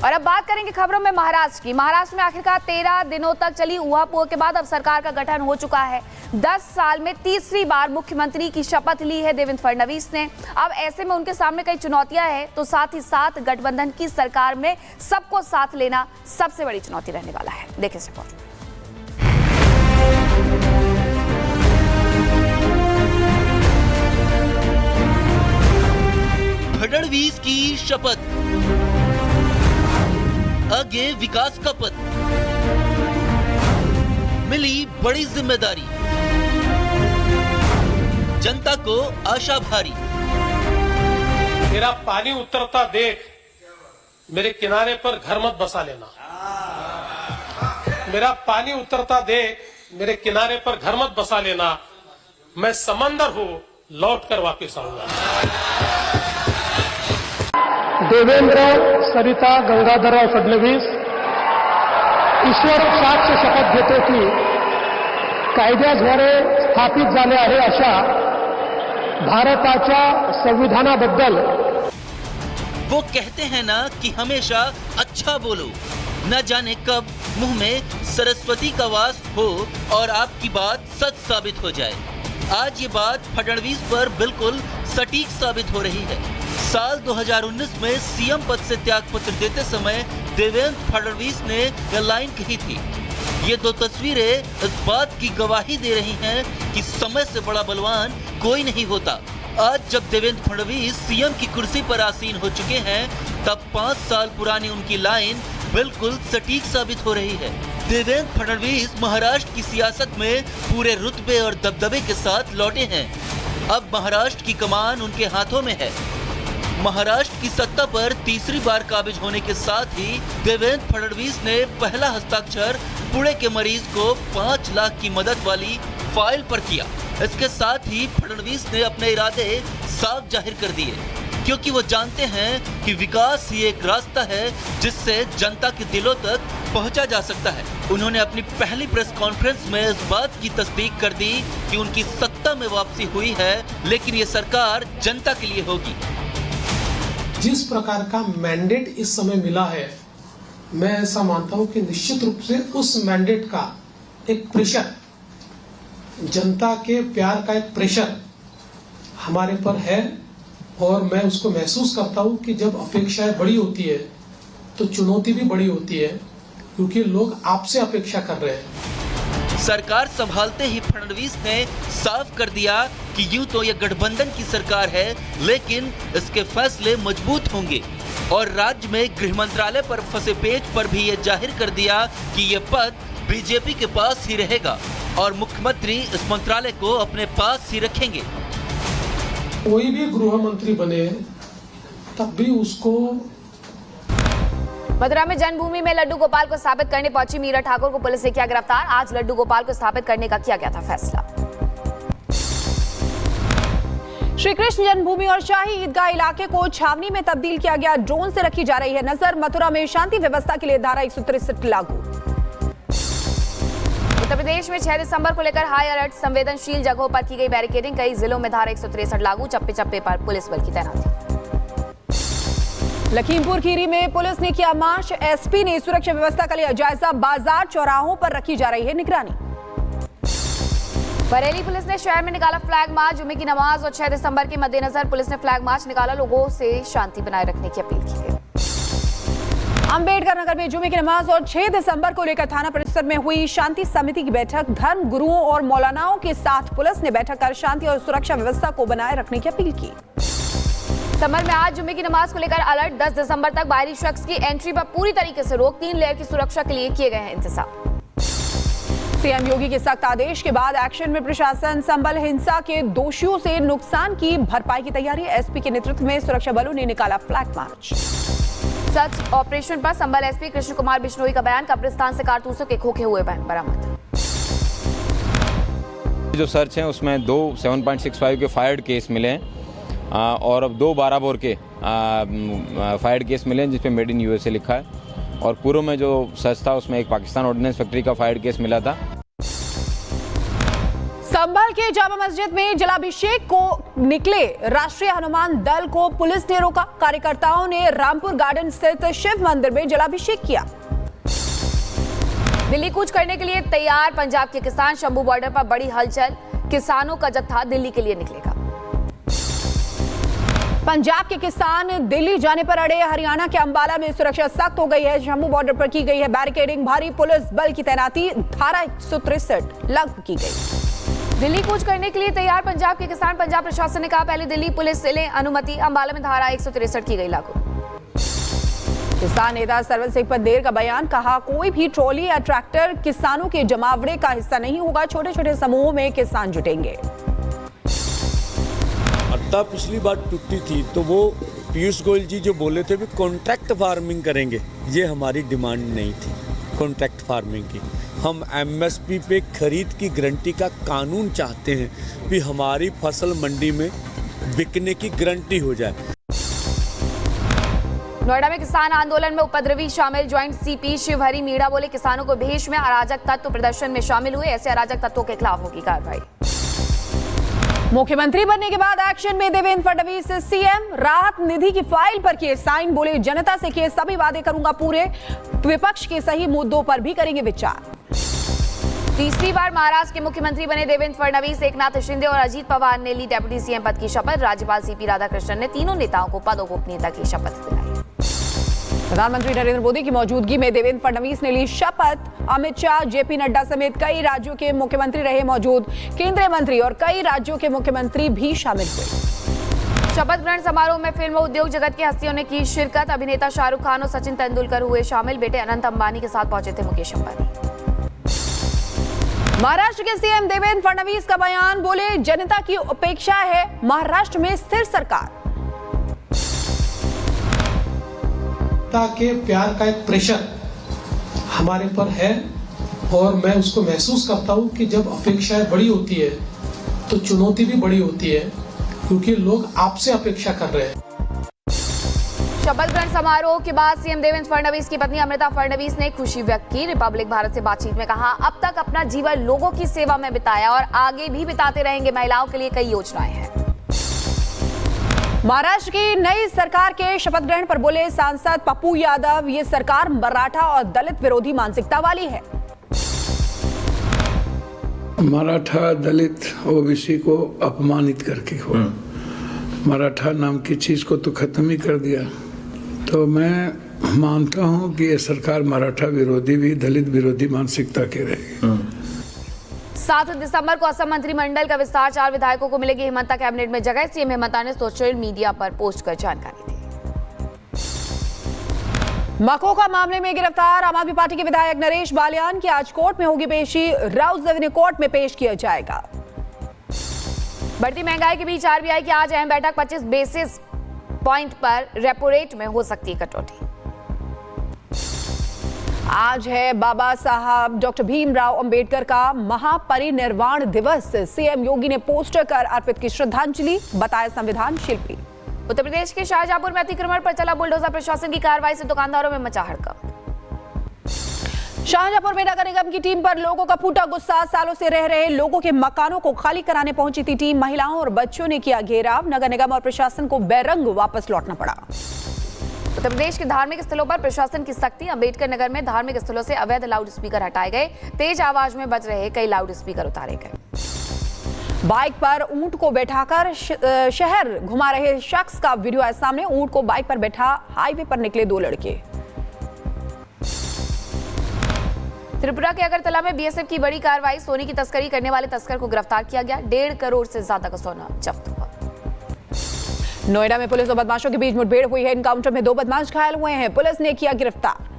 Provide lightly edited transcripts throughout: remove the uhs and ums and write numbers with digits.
और अब बात करेंगे खबरों में महाराष्ट्र की। महाराष्ट्र में आखिरकार 13 दिनों तक चली ऊहापोह के बाद अब सरकार का गठन हो चुका है। 10 साल में तीसरी बार मुख्यमंत्री की शपथ ली है देवेंद्र फडणवीस ने। अब ऐसे में उनके सामने कई चुनौतियां हैं, तो साथ ही साथ गठबंधन की सरकार में सबको साथ लेना सबसे बड़ी चुनौती रहने वाला है। देखिए इस रिपोर्ट। फडणवीस की शपथ, आगे विकास का पथ, मिली बड़ी जिम्मेदारी, जनता को आशा भारी। मेरा पानी उतरता देख मेरे किनारे पर घर मत बसा लेना। मेरा पानी उतरता देख मेरे किनारे पर घर मत बसा लेना। मैं समंदर हूं, लौट कर वापिस आऊंगा। देवेंद्र सरिता गंगाधरराव फडणवीस ईश्वर साक्ष शपथ घेतो की कायद्याद्वारे स्थापित झाले आहे अशा भारताच्या संविधानाबद्दल। वो कहते हैं ना कि हमेशा अच्छा बोलो, न जाने कब मुंह में सरस्वती का वास हो और आपकी बात सच साबित हो जाए। आज ये बात फडणवीस पर बिल्कुल सटीक साबित हो रही है। साल 2019 में सीएम पद से त्यागपत्र देते समय देवेंद्र फडणवीस ने यह लाइन कही थी। ये दो तस्वीरें इस बात की गवाही दे रही हैं कि समय से बड़ा बलवान कोई नहीं होता। आज जब देवेंद्र फडणवीस सीएम की कुर्सी पर आसीन हो चुके हैं, तब 5 साल पुरानी उनकी लाइन बिल्कुल सटीक साबित हो रही है। देवेंद्र फडणवीस महाराष्ट्र की सियासत में पूरे रुतबे और दबदबे के साथ लौटे हैं। अब महाराष्ट्र की कमान उनके हाथों में है। महाराष्ट्र की सत्ता पर तीसरी बार काबिज होने के साथ ही देवेंद्र फडणवीस ने पहला हस्ताक्षर पुणे के मरीज को 5 लाख की मदद वाली फाइल पर किया। इसके साथ ही फडणवीस ने अपने इरादे साफ जाहिर कर दिए, क्योंकि वो जानते हैं कि विकास ही एक रास्ता है जिससे जनता के दिलों तक पहुंचा जा सकता है। उन्होंने अपनी पहली प्रेस कॉन्फ्रेंस में इस बात की तस्दीक कर दी कि उनकी सत्ता में वापसी हुई है, लेकिन ये सरकार जनता के लिए होगी। जिस प्रकार का मैंडेट इस समय मिला है, मैं ऐसा मानता हूं कि निश्चित रूप से उस मैंडेट का एक प्रेशर, जनता के प्यार का एक प्रेशर हमारे पर है। और मैं उसको महसूस करता हूं कि जब अपेक्षाएं बड़ी होती है तो चुनौती भी बड़ी होती है, क्योंकि लोग आपसे अपेक्षा कर रहे हैं। सरकार संभालते ही फडणवीस ने साफ कर दिया कि यूं तो यह गठबंधन की सरकार है, लेकिन इसके फैसले मजबूत होंगे। और राज्य में गृह मंत्रालय पर फंसे पेच पर भी यह जाहिर कर दिया कि यह पद बीजेपी के पास ही रहेगा और मुख्यमंत्री इस मंत्रालय को अपने पास ही रखेंगे। कोई भी गृह मंत्री बने तब भी उसको। मथुरा में जन्मभूमि में लड्डू गोपाल को स्थापित करने पहुंची मीरा ठाकुर को पुलिस ने किया गिरफ्तार। आज लड्डू गोपाल को स्थापित करने का किया गया था फैसला। श्री कृष्ण जन्मभूमि और शाही ईदगाह इलाके को छावनी में तब्दील किया गया। ड्रोन से रखी जा रही है नजर। मथुरा में शांति व्यवस्था के लिए धारा 163 लागू। उत्तर प्रदेश में 6 दिसंबर को लेकर हाई अलर्ट। संवेदनशील जगहों पर की गई बैरिकेडिंग। कई जिलों में धारा 163 लागू। चप्पे चप्पे पर पुलिस बल की तैनाती। लखीमपुर खीरी में पुलिस ने किया मार्च। एसपी ने सुरक्षा व्यवस्था का लिया जायजा। बाजार चौराहों पर रखी जा रही है निगरानी। बरेली पुलिस ने शहर में निकाला फ्लैग मार्च। जुमे की नमाज और 6 दिसंबर के मद्देनजर पुलिस ने फ्लैग मार्च निकाला। लोगों से शांति बनाए रखने की अपील की गई। अंबेडकर नगर में जुमे की नमाज और 6 दिसंबर को लेकर थाना परिसर में हुई शांति समिति की बैठक। धर्म गुरुओं और मौलानाओं के साथ पुलिस ने बैठक कर शांति और सुरक्षा व्यवस्था को बनाए रखने की अपील की। संभल में आज जुमे की नमाज को लेकर अलर्ट। 10 दिसंबर तक बाहरी शख्स की एंट्री पर पूरी तरीके से रोक। 3 लेयर की सुरक्षा के लिए किए गए हैं इंतजाम। सीएम योगी के सख्त आदेश के बाद एक्शन में प्रशासन। संभल हिंसा के दोषियों से नुकसान की भरपाई की तैयारी। एसपी के नेतृत्व में सुरक्षा बलों ने निकाला फ्लैग मार्च। सर्च ऑपरेशन पर संभल एसपी कृष्ण कुमार बिश्नोई का बयान। कब्रिस्तान से कारतूसों के खोखे हुए बरामद। जो सर्च है उसमें 2 7.65 के फायर्ड केस मिले हैं और अब 2 12 बोर के फायर्ड केस मिले हैं जिसपे मेड इन यूएसए लिखा है। और पूर्व में जो सर्च था उसमें एक पाकिस्तान ऑर्डिनेंस फैक्ट्री का फायर्ड केस मिला था। संभल भोपाल के जामा मस्जिद में जलाभिषेक को निकले राष्ट्रीय हनुमान दल को पुलिस ने रोका। कार्यकर्ताओं ने रामपुर गार्डन स्थित शिव मंदिर में जलाभिषेक किया। दिल्ली कूच करने के लिए तैयार पंजाब के किसान, शंभू बॉर्डर पर बड़ी हलचल। किसानों का जत्था दिल्ली के लिए निकलेगा। पंजाब के किसान दिल्ली जाने पर अड़े। हरियाणा के अंबाला में सुरक्षा सख्त हो गई है। शंभू बॉर्डर पर की गई है बैरिकेडिंग। भारी पुलिस बल की तैनाती। धारा 163 लागू की गई। दिल्ली कूच करने के लिए तैयार पंजाब के किसान। पंजाब प्रशासन ने कहा पहले दिल्ली पुलिस से ले अनुमति। अंबाला में धारा 163 की गई लागू। किसान नेता सरवल सिंह पंदेर का बयान। कहा कोई भी ट्रॉली या ट्रैक्टर किसानों के जमावड़े का हिस्सा नहीं होगा। छोटे छोटे समूहों में किसान जुटेंगे। अट्टा पिछली बार टूटी थी तो वो पीयूष गोयल जी जो बोले थे भी कॉन्ट्रैक्ट फार्मिंग करेंगे, ये हमारी डिमांड नहीं थी कॉन्ट्रैक्ट फार्मिंग की। हम एमएसपी पे खरीद की गारंटी का कानून चाहते हैं कि हमारी फसल मंडी में बिकने की गारंटी हो जाए। नोएडा में किसान आंदोलन में उपद्रवी शामिल। ज्वाइंट सीपी शिवहरी मीणा बोले किसानों को भेष में अराजक तत्व प्रदर्शन में शामिल हुए। ऐसे अराजक तत्वों के खिलाफ होगी कार्रवाई। मुख्यमंत्री बनने के बाद एक्शन में देवेंद्र फडणवीस सीएम। राहत निधि की फाइल पर किए साइन। बोले जनता से किए सभी वादे करूंगा पूरे। विपक्ष के सही मुद्दों पर भी करेंगे विचार। तीसरी बार महाराष्ट्र के मुख्यमंत्री बने देवेंद्र फडणवीस। एकनाथ शिंदे और अजीत पवार ने ली डेप्यूटी सीएम पद की शपथ। राज्यपाल सीपी राधाकृष्णन ने तीनों नेताओं को पद और गोपनीयता की शपथ दिलाई। प्रधानमंत्री नरेंद्र मोदी की मौजूदगी में देवेंद्र फडणवीस ने ली शपथ। अमित शाह, जेपी नड्डा समेत कई राज्यों के मुख्यमंत्री रहे मौजूद। केंद्रीय मंत्री और कई राज्यों के मुख्यमंत्री भी शामिल हुए। शपथ ग्रहण समारोह में फिल्म और उद्योग जगत की हस्तियों ने की शिरकत। अभिनेता शाहरुख खान और सचिन तेंदुलकर हुए शामिल। बेटे अनंत अंबानी के साथ पहुंचे थे मुकेश अंबानी। महाराष्ट्र के सीएम देवेंद्र फडणवीस का बयान। बोले जनता की अपेक्षा है महाराष्ट्र में स्थिर सरकार। के प्यार का एक प्रेशर हमारे पर है और मैं उसको महसूस करता हूं कि जब अपेक्षाएं बड़ी होती है तो चुनौती भी बड़ी होती है, क्योंकि लोग आपसे अपेक्षा कर रहे हैं। शपथ ग्रहण समारोह के बाद सीएम देवेंद्र फडणवीस की पत्नी अमृता फडणवीस ने खुशी व्यक्त की। रिपब्लिक भारत से बातचीत में कहा अब तक अपना जीवन लोगों की सेवा में बिताया और आगे भी बिताते रहेंगे। महिलाओं के लिए कई योजनाएं हैं। महाराष्ट्र की नई सरकार के शपथ ग्रहण पर बोले सांसद पप्पू यादव, ये सरकार मराठा और दलित विरोधी मानसिकता वाली है। मराठा दलित ओबीसी को अपमानित करके हो, मराठा नाम की चीज को तो खत्म ही कर दिया। तो मैं मानता हूं कि ये सरकार मराठा विरोधी भी दलित विरोधी मानसिकता की रहेगी। 7 दिसंबर को असम मंत्रिमंडल का विस्तार। 4 विधायकों को मिलेगी हेमंता कैबिनेट में जगह। सीएम हेमंता ने सोशल मीडिया पर पोस्ट कर जानकारी दी। मकोका मामले में गिरफ्तार आम आदमी पार्टी के विधायक नरेश बालियान की आज कोर्ट में होगी पेशी। राउत रेवेन्यू कोर्ट में पेश किया जाएगा। बढ़ती महंगाई के बीच आरबीआई की आज अहम बैठक। 25 बेसिस पॉइंट पर रेपो रेट में हो सकती है कटौती। आज है बाबा साहब डॉक्टर भीमराव अंबेडकर का महापरिनिर्वाण दिवस। सीएम योगी ने पोस्टर कर अर्पित की श्रद्धांजलि। बताया संविधान शिल्पी। उत्तर प्रदेश के शाहजहांपुर में अतिक्रमण पर चला बुलडोजर। प्रशासन की कार्रवाई से दुकानदारों में मचा हड़कंप। शाहजहांपुर में नगर निगम की टीम पर लोगों का फूटा गुस्सा। सालों से रह रहे लोगों के मकानों को खाली कराने पहुंची थी टीम। महिलाओं और बच्चों ने किया घेराव। नगर निगम और प्रशासन को बेरंग वापस लौटना पड़ा। उत्तर प्रदेश के धार्मिक स्थलों पर प्रशासन की सख्ती। अंबेडकर नगर में धार्मिक स्थलों से अवैध लाउड स्पीकर हटाए गए। तेज आवाज में बज रहे कई लाउड स्पीकर उतारे गए। बाइक पर ऊंट को बैठाकर शहर घुमा रहे शख्स का वीडियो आया सामने। ऊंट को बाइक पर बैठा हाईवे पर निकले 2 लड़के। त्रिपुरा के अगरतला में बीएसएफ की बड़ी कार्रवाई। सोने की तस्करी करने वाले तस्कर को गिरफ्तार किया गया। 1.5 करोड़ से ज्यादा का सोना जब्त हुआ। नोएडा में पुलिस और बदमाशों के बीच मुठभेड़ हुई है। एनकाउंटर में 2 बदमाश घायल हुए हैं। पुलिस ने किया गिरफ्तार।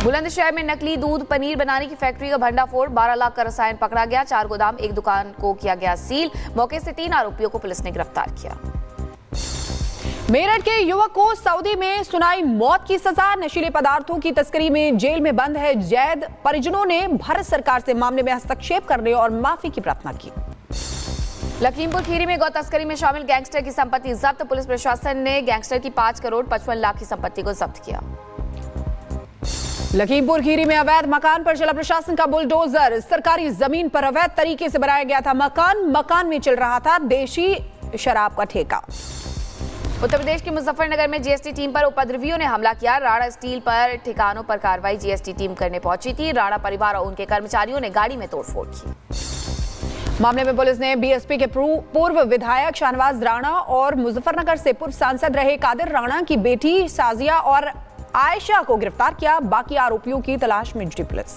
बुलंदशहर में नकली दूध पनीर बनाने की फैक्ट्री का भंडाफोड़। 12 लाख का रसायन पकड़ा गया। 4 गोदाम, 1 दुकान को किया गया सील। मौके से 3 आरोपियों को पुलिस ने गिरफ्तार किया। मेरठ के युवक को सऊदी में सुनाई मौत की सजा। नशीले पदार्थों की तस्करी में जेल में बंद है जैद। परिजनों ने भारत सरकार से मामले में हस्तक्षेप करने और माफी की प्रार्थना की। लखीमपुर खीरी में गौ तस्करी में शामिल गैंगस्टर की संपत्ति जब्त। पुलिस प्रशासन ने गैंगस्टर की 5 करोड़ 55 लाख की संपत्ति को जब्त किया। लखीमपुर खीरी में अवैध मकान पर जिला प्रशासन का बुलडोजर। सरकारी जमीन पर अवैध तरीके से बनाया गया था मकान में चल रहा था देशी शराब का ठेका। उत्तर प्रदेश के मुजफ्फरनगर में जीएसटी टीम पर उपद्रवियों ने हमला किया। राणा स्टील पर ठिकानों पर कार्रवाई जीएसटी टीम करने पहुंची थी। राणा परिवार और उनके कर्मचारियों ने गाड़ी में तोड़फोड़ की। मामले में पुलिस ने बीएसपी के पूर्व विधायक शाहनवाज राणा और मुजफ्फरनगर से पूर्व सांसद रहे कादिर राणा की बेटी साजिया और आयशा को गिरफ्तार किया। बाकी आरोपियों की तलाश में जुटी पुलिस।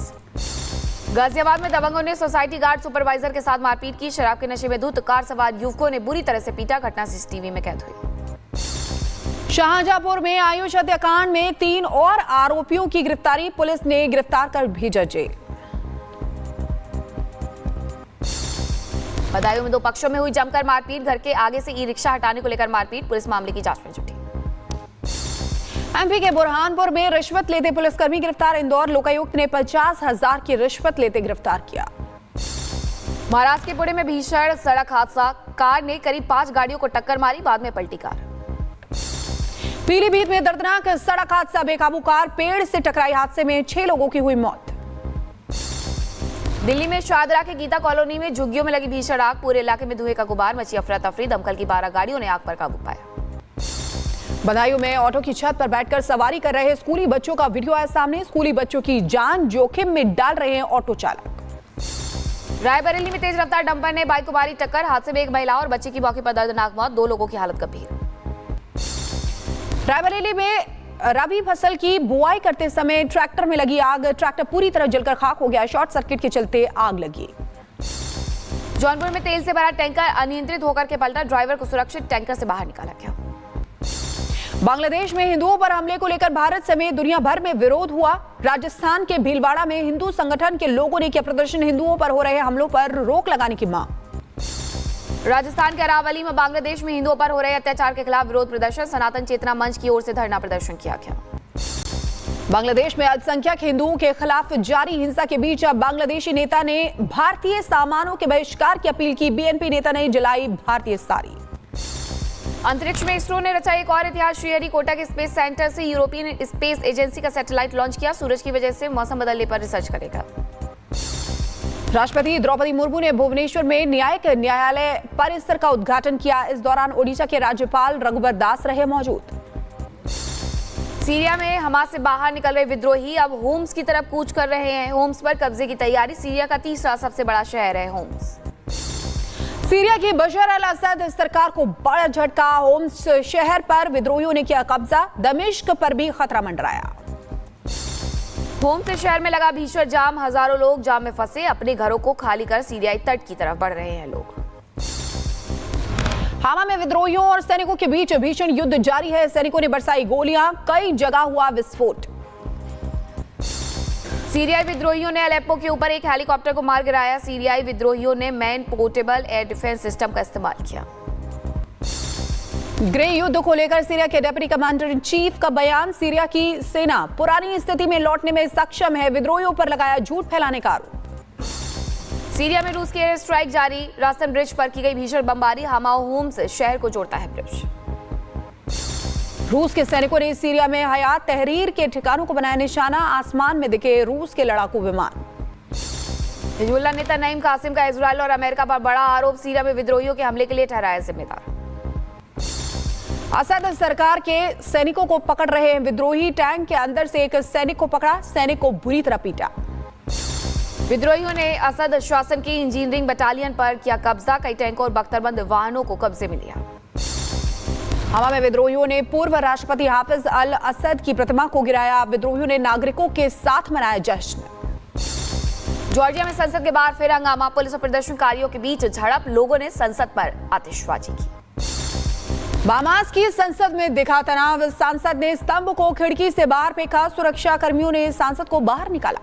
गाजियाबाद में दबंगों ने सोसाइटी गार्ड सुपरवाइजर के साथ मारपीट की। शराब के नशे में धुत कार सवार युवकों ने बुरी तरह से पीटा। घटना सीसीटीवी में कैद हुई। शाहजहांपुर में आयुष हत्याकांड में 3 और आरोपियों की गिरफ्तारी। पुलिस ने गिरफ्तार कर भेजा जेल। बदायूं में 2 पक्षों में हुई जमकर मारपीट। घर के आगे से ई-रिक्शा हटाने को लेकर मारपीट। पुलिस मामले की जांच में जुटी। एमपी के बुरहानपुर में रिश्वत लेते पुलिसकर्मी गिरफ्तार। इंदौर लोकायुक्त ने 50,000 की रिश्वत लेते गिरफ्तार किया। महाराष्ट्र के पुणे में भीषण सड़क हादसा। कार ने करीब 5 गाड़ियों को टक्कर मारी, बाद में पलटी कार। पीलीभीत में दर्दनाक सड़क हादसा। बेकाबू कार पेड़ से टकराई। हादसे में 6 लोगों की हुई मौत। दिल्ली में शाहदरा के गीता कॉलोनी में झुग्गियों में लगी भीषण आग। पूरे इलाके में धुएं का गुबार। मची अफरा तफरी। दमकल की 12 गाड़ियों ने आग पर काबू पाया। बदायूं में ऑटो की छत पर बैठकर सवारी कर रहे स्कूली बच्चों का वीडियो आया सामने। स्कूली बच्चों की जान जोखिम में डाल रहे हैं ऑटो चालक। रायबरेली में तेज रफ्तार डंपर ने बाइक को मारी टक्कर। हादसे में एक महिला और बच्चे की मौके पर दर्दनाक मौत। 2 लोगों की हालत गंभीर। रायबरेली में रबी फसल की बुआई करते समय ट्रैक्टर में लगी आग। ट्रैक्टर पूरी तरह जलकर खाक हो गया। शॉर्ट सर्किट के चलते आग लगी। जौनपुर में तेल से भरा टैंकर अनियंत्रित होकर के पलटा। ड्राइवर को सुरक्षित टैंकर से बाहर निकाला गया। बांग्लादेश में हिंदुओं पर हमले को लेकर भारत समेत दुनिया भर में विरोध हुआ। राजस्थान के भीलवाड़ा में हिंदू संगठन के लोगों ने किया प्रदर्शन। हिंदुओं पर हो रहे हमलों पर रोक लगाने की मांग। राजस्थान के अरावली में बांग्लादेश में हिंदुओं पर हो रहे अत्याचार के खिलाफ विरोध प्रदर्शन। सनातन चेतना मंच की ओर से धरना प्रदर्शन किया गया। बांग्लादेश में अल्पसंख्यक हिंदुओं के खिलाफ जारी हिंसा के बीच अब बांग्लादेशी नेता ने भारतीय सामानों के बहिष्कार की अपील की। बीएनपी नेता ने जलाई भारतीय साड़ी। अंतरिक्ष में इसरो ने रचा एक और इतिहास। श्रीहरिकोटा के स्पेस सेंटर से यूरोपियन स्पेस एजेंसी का सैटेलाइट लॉन्च किया। सूरज की वजह से मौसम बदलने पर रिसर्च करेगा। राष्ट्रपति द्रौपदी मुर्मू ने भुवनेश्वर में न्यायिक न्यायालय परिसर का उद्घाटन किया। इस दौरान ओडिशा के राज्यपाल रघुबर दास रहे मौजूद। सीरिया में हमास से बाहर निकल रहे विद्रोही अब होम्स की तरफ कूच कर रहे हैं। होम्स पर कब्जे की तैयारी। सीरिया का 3रा सबसे बड़ा शहर है होम्स। सीरिया की बशर अल असद सरकार को बड़ा झटका। होम्स शहर पर विद्रोहियों ने किया कब्जा। दमिश्क पर भी खतरा मंडराया। होम्स शहर में लगा भीषण जाम। हजारों लोग जाम में फंसे। अपने घरों को खाली कर सीरियाई तट की तरफ बढ़ रहे हैं लोग। हामा में विद्रोहियों और सैनिकों के बीच भीषण युद्ध जारी है। सैनिकों ने बरसाई गोलियां। कई जगह हुआ विस्फोट। सीरियाई विद्रोहियों ने अलेप्पो के ऊपर एक हेलीकॉप्टर को मार गिराया। सीरियाई विद्रोहियों ने man portable air defence system का इस्तेमाल किया। गृह युद्ध को लेकर सीरिया के डेप्यूटी कमांडर इन चीफ का बयान। सीरिया की सेना पुरानी स्थिति में लौटने में सक्षम है। विद्रोहियों पर लगाया झूठ फैलाने का आरोप। सीरिया में रूस की एयर स्ट्राइक जारी। रास्तन ब्रिज पर की गई भीषण बमबारी। हामा होम्स शहर को जोड़ता है ब्रिज। रूस के सैनिकों ने सीरिया में हयात तहरीर के ठिकानों को बनाया निशाना। आसमान में दिखे रूस के लड़ाकू विमान। हिजबुल्लाह नेता नईम कासिम का इजराइल और अमेरिका पर बड़ा आरोप। सीरिया में विद्रोहियों के हमले के लिए ठहराया जिम्मेदार। असद सरकार के सैनिकों को पकड़ रहे हैं विद्रोही। टैंक के अंदर से एक सैनिक को पकड़ा। सैनिक को बुरी तरह पीटा। विद्रोहियों ने असद शासन की इंजीनियरिंग बटालियन पर किया कब्जा। कई टैंक और बख्तरबंद वाहनों को कब्जे में लिया। हमा में विद्रोहियों ने पूर्व राष्ट्रपति हाफिज अल असद की प्रतिमा को गिराया। विद्रोहियों ने नागरिकों के साथ मनाया जश्न। जॉर्जिया में संसद के बाहर फिर हंगामा। पुलिस और प्रदर्शनकारियों के बीच झड़प। लोगों ने संसद पर आतिशबाजी की। बामास की संसद में दिखा तनाव। सांसद ने स्तंभ को खिड़की से बाहर फेंका। सुरक्षा कर्मियों ने सांसद को बाहर निकाला।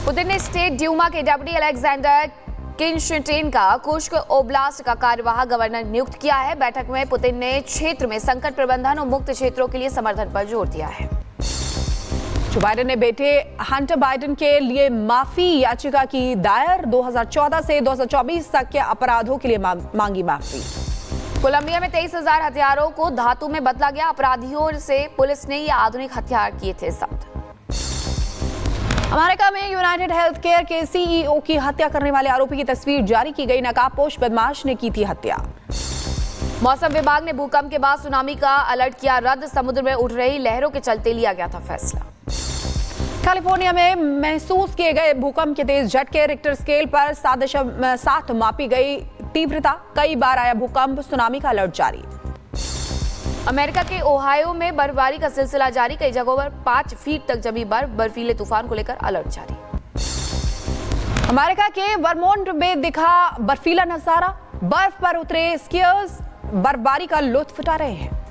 पुतिन ने स्टेट ड्यूमा के डेप्यूटी अलेक्जेंडर किनशटेन का कुश्क ओब्लास्ट का कार्यवाहक गवर्नर नियुक्त किया है। बैठक में पुतिन ने क्षेत्र में संकट प्रबंधन और मुक्त क्षेत्रों के लिए समर्थन पर जोर दिया है। जो बाइडेन ने बेटे हंटर बाइडेन के लिए माफी याचिका की दायर। 2014 से 2024 तक के अपराधों के लिए मांगी माफी। कोलंबिया में 23,000 हथियारों को धातु में बदला गया। अपराधियों से पुलिस ने ये आधुनिक हथियार किए थे जब्त। अमेरिका में यूनाइटेड हेल्थ केयर के सीईओ की हत्या करने वाले आरोपी की तस्वीर जारी की गई। नकाबपोश बदमाश ने की थी हत्या। मौसम विभाग ने भूकंप के बाद सुनामी का अलर्ट किया रद्द। समुद्र में उठ रही लहरों के चलते लिया गया था फैसला। कैलिफोर्निया में महसूस किए गए भूकंप के तेज झटके। रिक्टर स्केल पर 7.7 मापी गई तीव्रता। कई बार आया भूकंप। सुनामी का अलर्ट जारी। अमेरिका के ओहायो में बर्फबारी का सिलसिला जारी। कई जगहों पर 5 फीट तक जमी बर्फ। बर्फीले तूफान को लेकर अलर्ट जारी। अमेरिका के वर्मोंट में दिखा बर्फीला नजारा। बर्फ पर उतरे स्कीयर्स बर्फबारी का लुत्फ उठा रहे हैं।